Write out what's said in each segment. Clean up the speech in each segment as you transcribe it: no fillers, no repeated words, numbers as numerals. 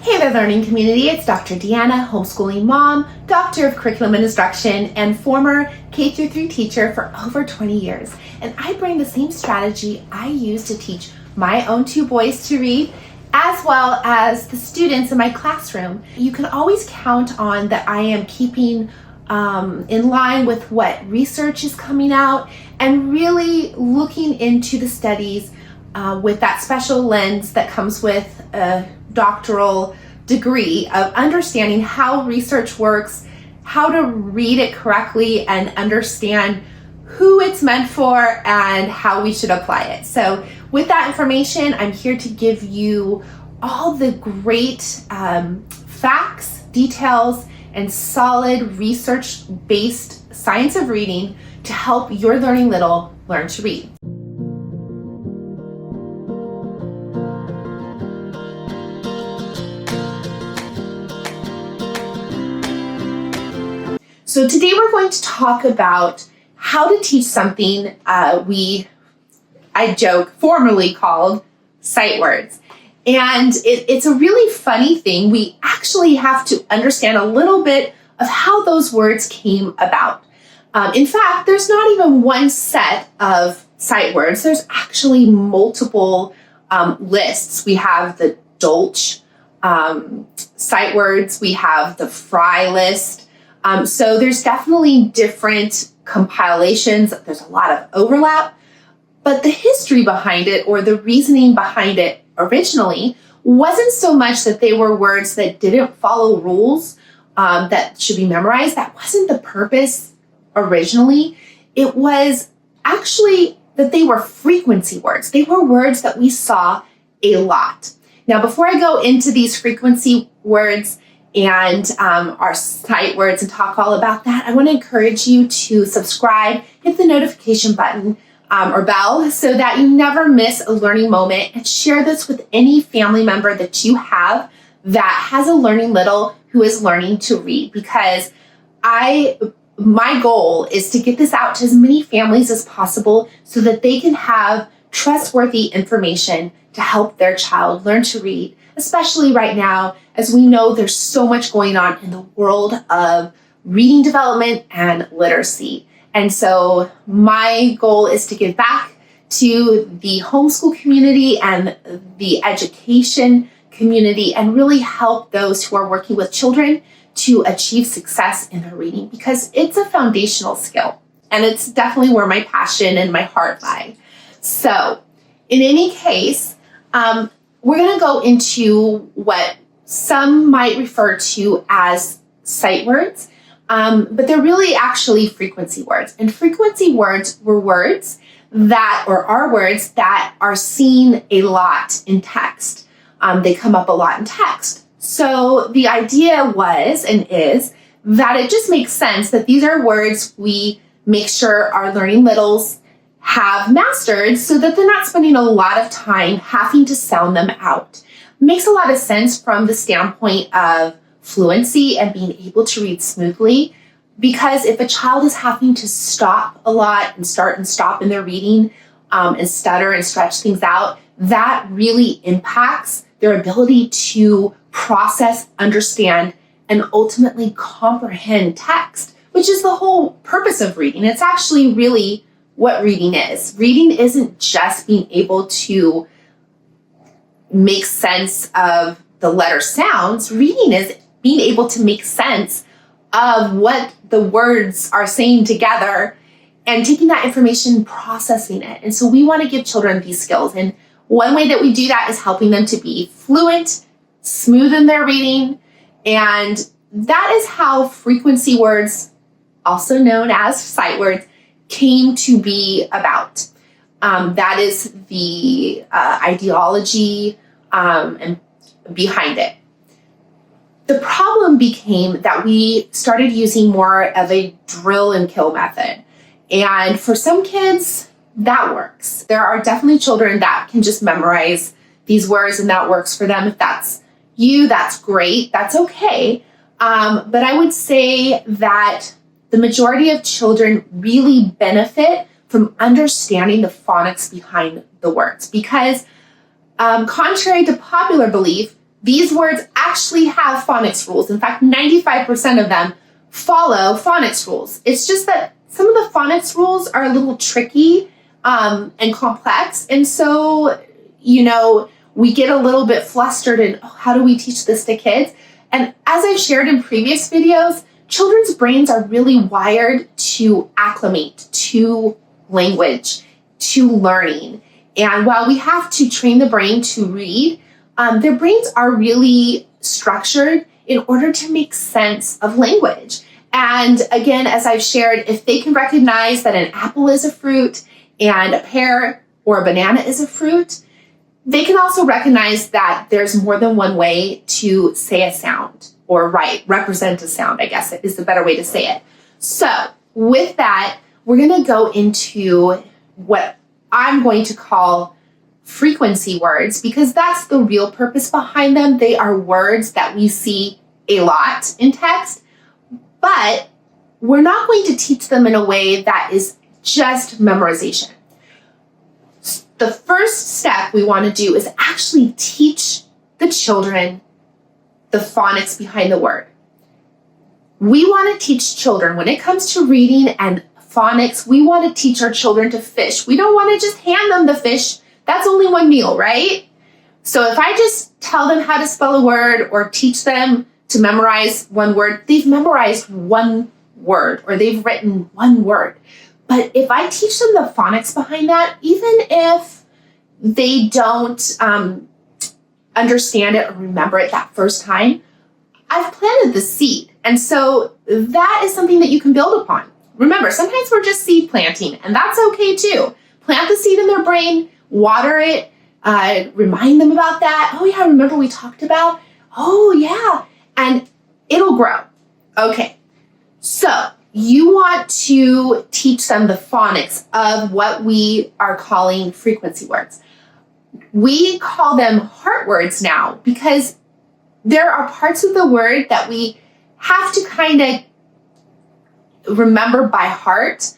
Hey there, learning community. It's Dr. Deanna, homeschooling mom, doctor of curriculum and instruction, and former K-3 teacher for over 20 years. And I bring the same strategy I use to teach my own two boys to read, as well as the students in my classroom. You can always count on that I am keeping in line with what research is coming out and really looking into the studies with that special lens that comes with a doctoral degree of understanding how research works, how to read it correctly, and understand who it's meant for and how we should apply it. So with that information, I'm here to give you all the great facts, details, and solid research-based science of reading to help your learning little learn to read. So today we're going to talk about how to teach something I joke, formerly called sight words. And it's a really funny thing. We actually have to understand a little bit of how those words came about. In fact, there's not even one set of sight words. There's actually multiple lists. We have the Dolch sight words. We have the Fry list. So there's definitely different compilations. There's a lot of overlap, but the history behind it or the reasoning behind it originally wasn't so much that they were words that didn't follow rules that should be memorized. That wasn't the purpose originally. It was actually that they were frequency words. They were words that we saw a lot. Now, before I go into these frequency words and our sight words and talk all about that, I want to encourage you to subscribe, hit the notification button or bell so that you never miss a learning moment, and share this with any family member that you have that has a learning little who is learning to read, because my goal is to get this out to as many families as possible so that they can have trustworthy information to help their child learn to read, especially right now, as we know there's so much going on in the world of reading development and literacy. And so my goal is to give back to the homeschool community and the education community and really help those who are working with children to achieve success in their reading, because it's a foundational skill. And it's definitely where my passion and my heart lie. So in any case, we're going to go into what some might refer to as sight words, but they're really actually frequency words. And frequency words were words that, or are words that are seen a lot in text. They come up a lot in text. So the idea was and is that it just makes sense that these are words we make sure our learning littles have mastered so that they're not spending a lot of time having to sound them out. Makes a lot of sense from the standpoint of fluency and being able to read smoothly, because if a child is having to stop a lot and start and stop in their reading and stutter and stretch things out, that really impacts their ability to process, understand, and ultimately comprehend text, which is the whole purpose of reading. It's actually really what reading is. Reading isn't just being able to make sense of the letter sounds. Reading is being able to make sense of what the words are saying together and taking that information, processing it. And so we want to give children these skills. And one way that we do that is helping them to be fluent, smooth in their reading. And that is how frequency words, also known as sight words, came to be about. That is the ideology and behind it. The problem became that we started using more of a drill and kill method. And for some kids, that works. There are definitely children that can just memorize these words and that works for them. If that's you, that's great. That's okay. But I would say that the majority of children really benefit from understanding the phonics behind the words, because contrary to popular belief, these words actually actually have phonics rules. In fact, 95% of them follow phonics rules. It's just that some of the phonics rules are a little tricky and complex. And so, we get a little bit flustered in, how do we teach this to kids? And as I've shared in previous videos, children's brains are really wired to acclimate to language, to learning. And while we have to train the brain to read, their brains are really structured in order to make sense of language. And again, as I've shared, if they can recognize that an apple is a fruit and a pear or a banana is a fruit, they can also recognize that there's more than one way to say a sound or represent a sound, I guess is the better way to say it. So with that, we're going to go into what I'm going to call frequency words, because that's the real purpose behind them. They are words that we see a lot in text, but we're not going to teach them in a way that is just memorization. The first step we want to do is actually teach the children the phonics behind the word. We want to teach children, when it comes to reading and phonics, we want to teach our children to fish. We don't want to just hand them the fish. That's only one meal, right? So if I just tell them how to spell a word or teach them to memorize one word, they've memorized one word or they've written one word. But if I teach them the phonics behind that, even if they don't understand it or remember it that first time, I've planted the seed. And so that is something that you can build upon. Remember, sometimes we're just seed planting, and that's okay too. Plant the seed in their brain, water it, remind them about that. Oh yeah, remember we talked about? Oh yeah, and it'll grow. Okay, so you want to teach them the phonics of what we are calling frequency words. We call them heart words now because there are parts of the word that we have to kind of remember by heart,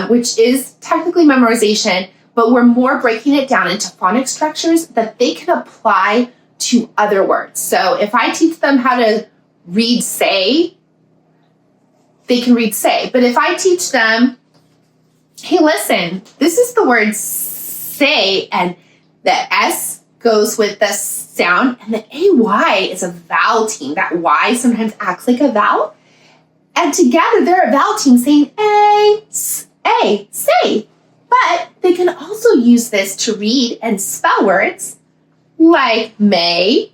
which is technically memorization, but we're more breaking it down into phonics structures that they can apply to other words. So if I teach them how to read say, they can read say. But if I teach them, hey, listen, this is the word say, and the S goes with the sound, and the AY is a vowel team. That Y sometimes acts like a vowel. And together they're a vowel team saying A, say. But they can also use this to read and spell words like may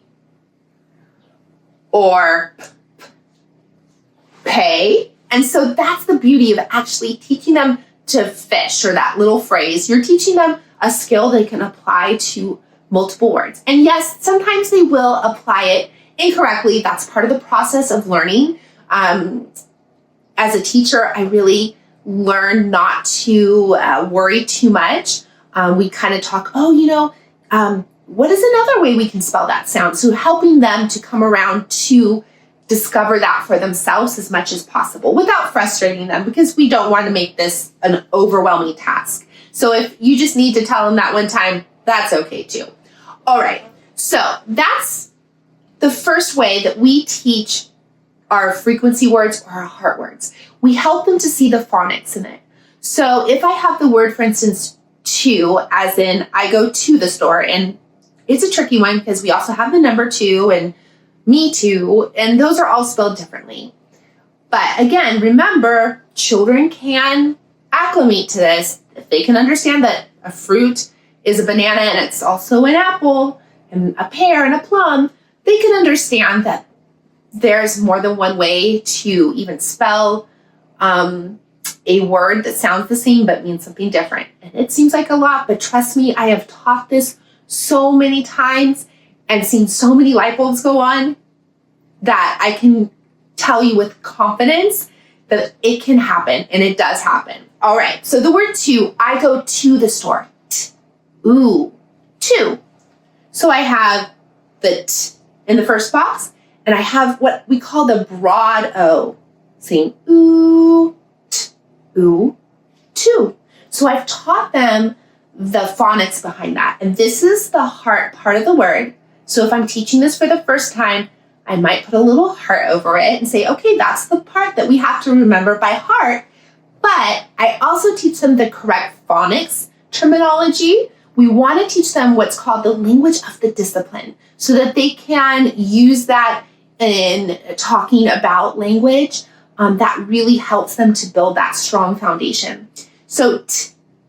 or pay. And so that's the beauty of actually teaching them to fish, or that little phrase. You're teaching them a skill they can apply to multiple words. And yes, sometimes they will apply it incorrectly. That's part of the process of learning. As a teacher, I really learn not to worry too much. We kind of talk, what is another way we can spell that sound? So helping them to come around to discover that for themselves as much as possible without frustrating them, because we don't want to make this an overwhelming task. So if you just need to tell them that one time, that's okay too. All right, so that's the first way that we teach our frequency words or our heart words. We help them to see the phonics in it. So if I have the word, for instance, to, as in I go to the store, and it's a tricky one because we also have the number 2 and me too, and those are all spelled differently. But again, remember, children can acclimate to this. If they can understand that a fruit is a banana and it's also an apple and a pear and a plum, they can understand that there's more than one way to even spell a word that sounds the same but means something different. And it seems like a lot, but trust me, I have taught this so many times and seen so many light bulbs go on that I can tell you with confidence that it can happen, and it does happen. All right, so the word to, I go to the store. To. So I have the t in the first box, and I have what we call the broad O, saying ooh, t, ooh, to. So I've taught them the phonics behind that, and this is the heart part of the word. So if I'm teaching this for the first time, I might put a little heart over it and say, okay, that's the part that we have to remember by heart. But I also teach them the correct phonics terminology. We want to teach them what's called the language of the discipline so that they can use that in talking about language. That really helps them to build that strong foundation. So,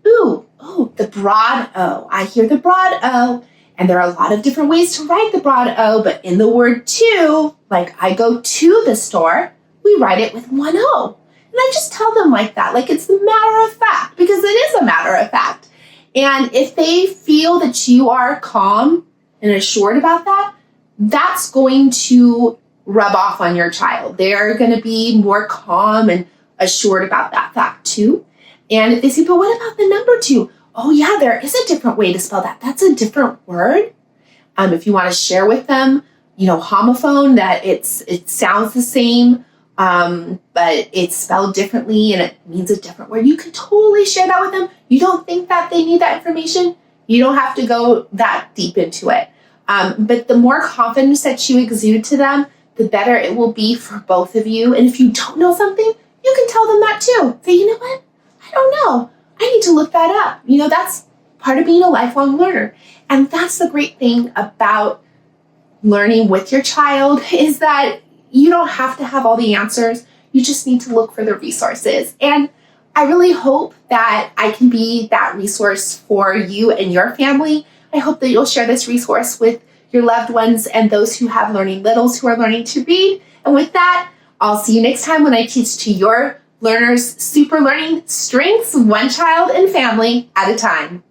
the broad O. I hear the broad O, and there are a lot of different ways to write the broad O, but in the word to, like I go to the store, we write it with one O. And I just tell them like that, like it's a matter of fact, because it is a matter of fact. And if they feel that you are calm and assured about that, that's going to rub off on your child. They're going to be more calm and assured about that fact too. And if they say, but what about the number 2? Oh yeah, there is a different way to spell that. That's a different word. If you want to share with them, homophone, that it sounds the same, but it's spelled differently and it means a different word. You can totally share that with them. You don't think that they need that information? You don't have to go that deep into it. But the more confidence that you exude to them, the better it will be for both of you. And if you don't know something, you can tell them that too. Say, you know what? I don't know. I need to look that up. That's part of being a lifelong learner. And that's the great thing about learning with your child is that you don't have to have all the answers. You just need to look for the resources. And I really hope that I can be that resource for you and your family. I hope that you'll share this resource with your loved ones and those who have learning littles who are learning to read. And with that, I'll see you next time when I teach to your learners super learning strengths, one child and family at a time.